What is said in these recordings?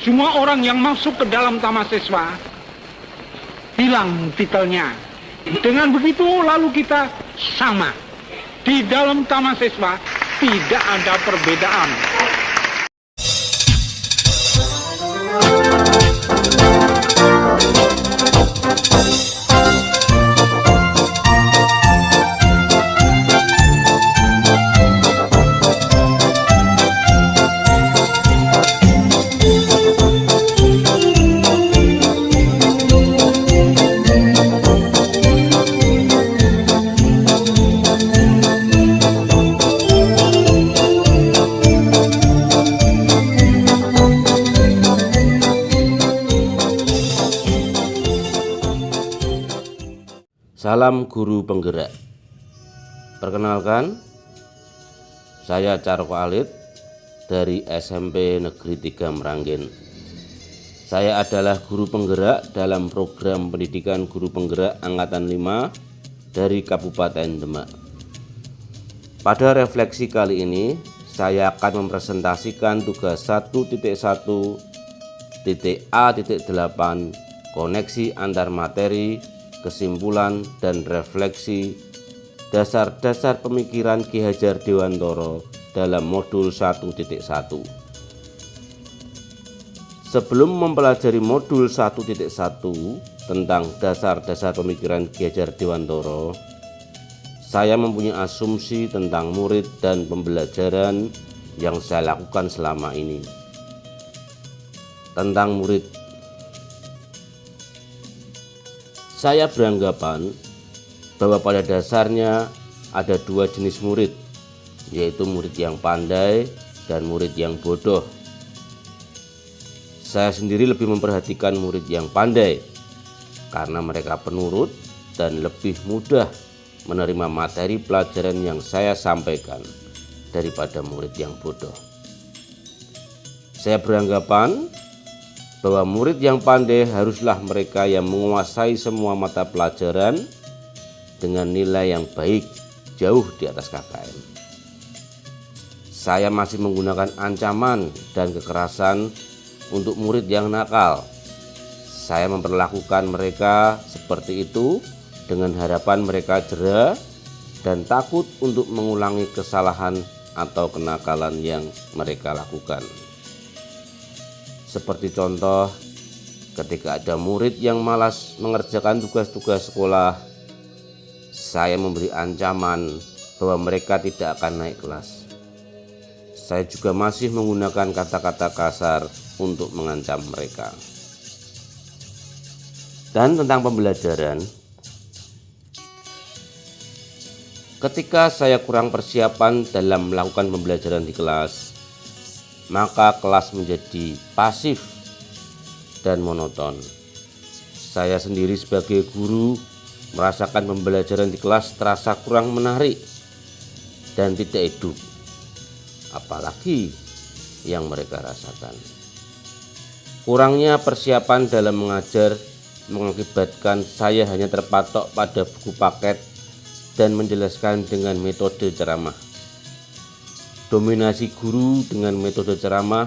Semua orang yang masuk ke dalam taman siswa hilang titelnya. Dengan begitu lalu kita sama. Di dalam taman siswa tidak ada perbedaan. Salam guru penggerak. Perkenalkan, saya Carko Alit dari SMP Negeri 3 Meranggen. Saya adalah guru penggerak dalam program pendidikan guru penggerak Angkatan 5 dari Kabupaten Demak. Pada refleksi kali ini, saya akan mempresentasikan tugas 1.1.A.8 koneksi antar materi, kesimpulan dan refleksi dasar-dasar pemikiran Ki Hajar Dewantara dalam modul 1.1. Sebelum mempelajari modul 1.1 tentang dasar-dasar pemikiran Ki Hajar Dewantara, saya mempunyai asumsi tentang murid dan pembelajaran yang saya lakukan selama ini. Tentang murid, saya beranggapan bahwa pada dasarnya ada dua jenis murid, yaitu murid yang pandai dan murid yang bodoh. Saya sendiri lebih memperhatikan murid yang pandai karena mereka penurut dan lebih mudah menerima materi pelajaran yang saya sampaikan daripada murid yang bodoh. Saya beranggapan bahwa murid yang pandai haruslah mereka yang menguasai semua mata pelajaran dengan nilai yang baik, jauh di atas KKM. Saya masih menggunakan ancaman dan kekerasan untuk murid yang nakal. Saya memperlakukan mereka seperti itu dengan harapan mereka jera dan takut untuk mengulangi kesalahan atau kenakalan yang mereka lakukan. Seperti contoh, ketika ada murid yang malas mengerjakan tugas-tugas sekolah, saya memberi ancaman bahwa mereka tidak akan naik kelas. Saya juga masih menggunakan kata-kata kasar untuk mengancam mereka. Dan tentang pembelajaran, ketika saya kurang persiapan dalam melakukan pembelajaran di kelas, maka kelas menjadi pasif dan monoton. Saya sendiri sebagai guru merasakan pembelajaran di kelas terasa kurang menarik dan tidak hidup, apalagi yang mereka rasakan. Kurangnya persiapan dalam mengajar mengakibatkan saya hanya terpatok pada buku paket dan menjelaskan dengan metode ceramah. Dominasi guru dengan metode ceramah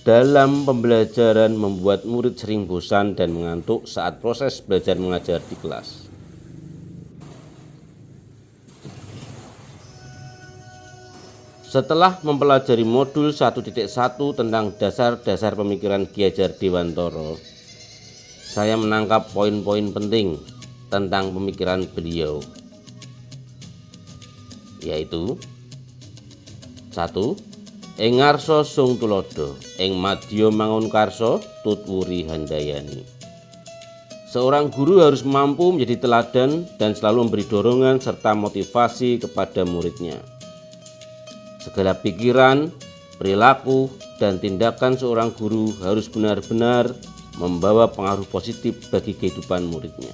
dalam pembelajaran membuat murid sering bosan dan mengantuk saat proses belajar mengajar di kelas. Setelah mempelajari modul 1.1 tentang dasar-dasar pemikiran Ki Hajar Dewantara, saya menangkap poin-poin penting tentang pemikiran beliau, yaitu 1. Ing ngarsa sung tulodo, ing madya mangun karsa tutwuri handayani. Seorang guru harus mampu menjadi teladan dan selalu memberi dorongan serta motivasi kepada muridnya. Segala pikiran, perilaku, dan tindakan seorang guru harus benar-benar membawa pengaruh positif bagi kehidupan muridnya.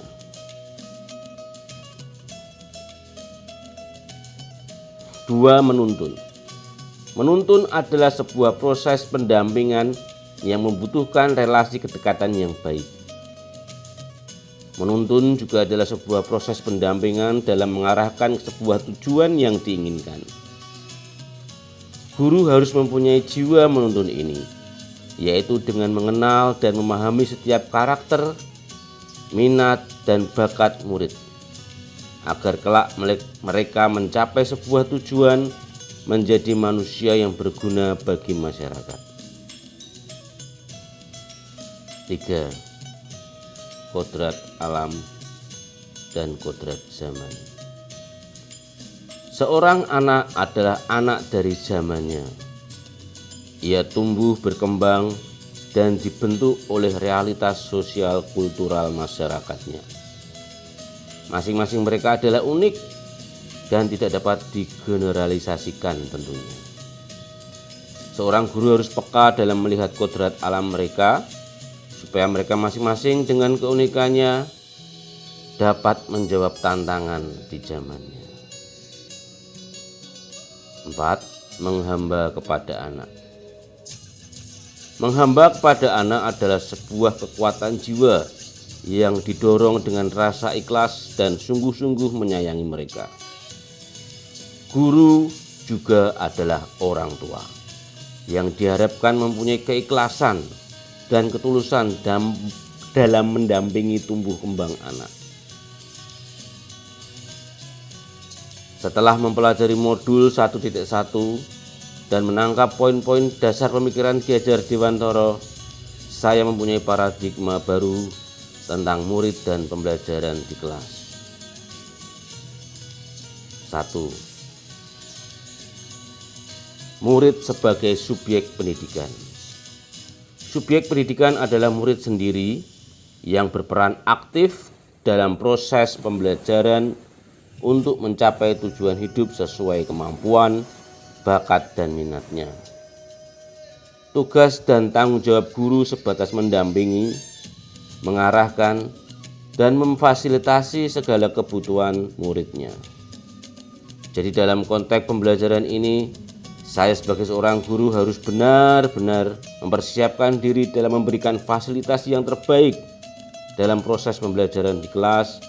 2. Menuntun. Menuntun adalah sebuah proses pendampingan yang membutuhkan relasi kedekatan yang baik. Menuntun juga adalah sebuah proses pendampingan dalam mengarahkan ke sebuah tujuan yang diinginkan. Guru harus mempunyai jiwa menuntun ini, yaitu dengan mengenal dan memahami setiap karakter, minat, dan bakat murid, agar kelak mereka mencapai sebuah tujuan menjadi manusia yang berguna bagi masyarakat. 3. Kodrat alam dan kodrat zaman. Seorang anak adalah anak dari zamannya. Ia tumbuh, berkembang, dan dibentuk oleh realitas sosial kultural masyarakatnya. Masing-masing mereka adalah unik dan tidak dapat digeneralisasikan tentunya. Seorang guru harus peka dalam melihat kodrat alam mereka, supaya mereka masing-masing dengan keunikannya dapat menjawab tantangan di zamannya. 4. Menghamba kepada anak. Menghamba kepada anak adalah sebuah kekuatan jiwa yang didorong dengan rasa ikhlas dan sungguh-sungguh menyayangi mereka. Guru juga adalah orang tua yang diharapkan mempunyai keikhlasan dan ketulusan dalam mendampingi tumbuh kembang anak. Setelah mempelajari modul 1.1 dan menangkap poin-poin dasar pemikiran Ki Hajar Dewantara, saya mempunyai paradigma baru tentang murid dan pembelajaran di kelas. 1. Murid sebagai subjek pendidikan. Subjek pendidikan adalah murid sendiri yang berperan aktif dalam proses pembelajaran untuk mencapai tujuan hidup sesuai kemampuan, bakat, dan minatnya. Tugas dan tanggung jawab guru sebatas mendampingi, mengarahkan, dan memfasilitasi segala kebutuhan muridnya. Jadi dalam konteks pembelajaran ini, saya sebagai seorang guru harus benar-benar mempersiapkan diri dalam memberikan fasilitas yang terbaik dalam proses pembelajaran di kelas,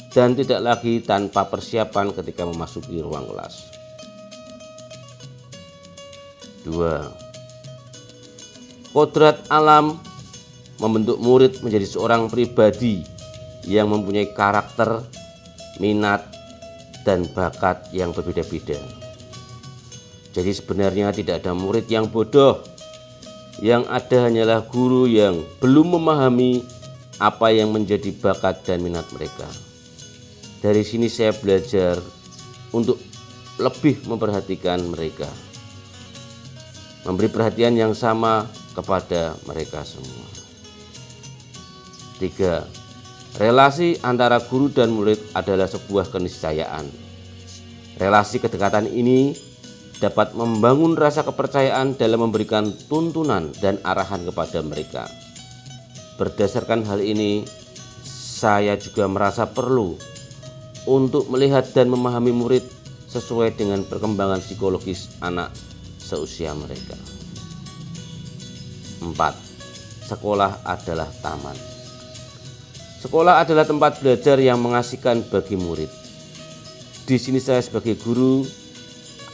dan tidak lagi tanpa persiapan ketika memasuki ruang kelas. 2. Kodrat alam membentuk murid menjadi seorang pribadi yang mempunyai karakter, minat, dan bakat yang berbeda-beda. Jadi sebenarnya tidak ada murid yang bodoh, yang ada hanyalah guru yang belum memahami apa yang menjadi bakat dan minat mereka. Dari sini saya belajar untuk lebih memperhatikan mereka, memberi perhatian yang sama kepada mereka semua. 3. Relasi antara guru dan murid adalah sebuah keniscayaan. Relasi kedekatan ini dapat membangun rasa kepercayaan dalam memberikan tuntunan dan arahan kepada mereka. Berdasarkan hal ini, saya juga merasa perlu untuk melihat dan memahami murid sesuai dengan perkembangan psikologis anak seusia mereka. 4. Sekolah adalah taman. Sekolah adalah tempat belajar yang mengasihkan bagi murid. Di sini saya sebagai guru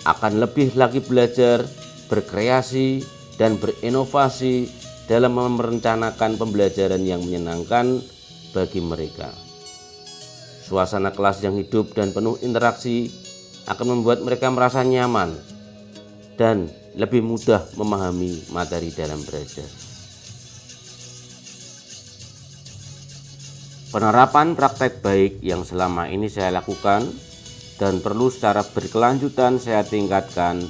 akan lebih lagi belajar, berkreasi, dan berinovasi dalam merencanakan pembelajaran yang menyenangkan bagi mereka. Suasana kelas yang hidup dan penuh interaksi akan membuat mereka merasa nyaman dan lebih mudah memahami materi dalam belajar. Penerapan praktek baik yang selama ini saya lakukan dan perlu secara berkelanjutan saya tingkatkan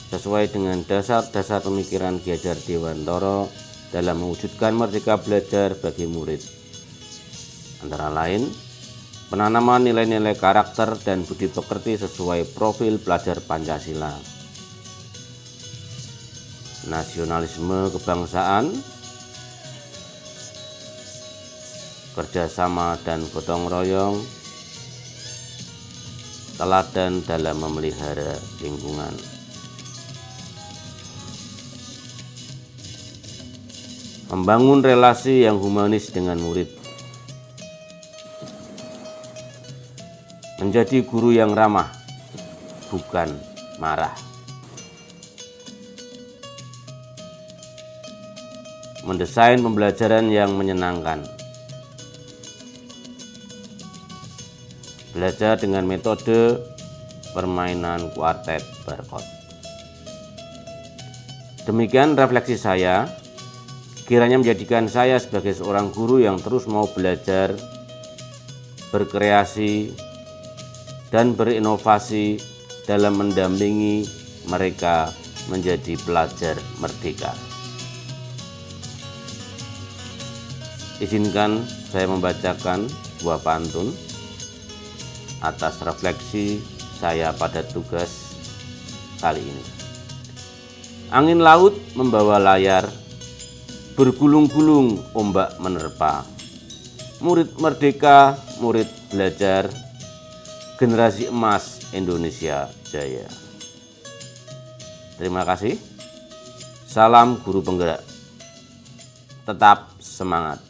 sesuai dengan dasar-dasar pemikiran Ki Hajar Dewantara dalam mewujudkan merdeka belajar bagi murid. Antara lain, penanaman nilai-nilai karakter dan budi pekerti sesuai profil pelajar Pancasila, nasionalisme kebangsaan, kerjasama dan gotong royong, teladan dalam memelihara lingkungan. Membangun relasi yang humanis dengan murid. Menjadi guru yang ramah, bukan marah. mendesain pembelajaran yang menyenangkan. Belajar dengan metode permainan kuartet barcode. Demikian refleksi saya, kiranya menjadikan saya sebagai seorang guru yang terus mau belajar, berkreasi, dan berinovasi dalam mendampingi mereka menjadi pelajar merdeka. Izinkan saya membacakan sebuah pantun atas refleksi saya pada tugas kali ini. Angin laut membawa layar, bergulung-gulung ombak menerpa. Murid merdeka, murid belajar, generasi emas Indonesia Jaya. Terima kasih. Salam guru penggerak. Tetap semangat.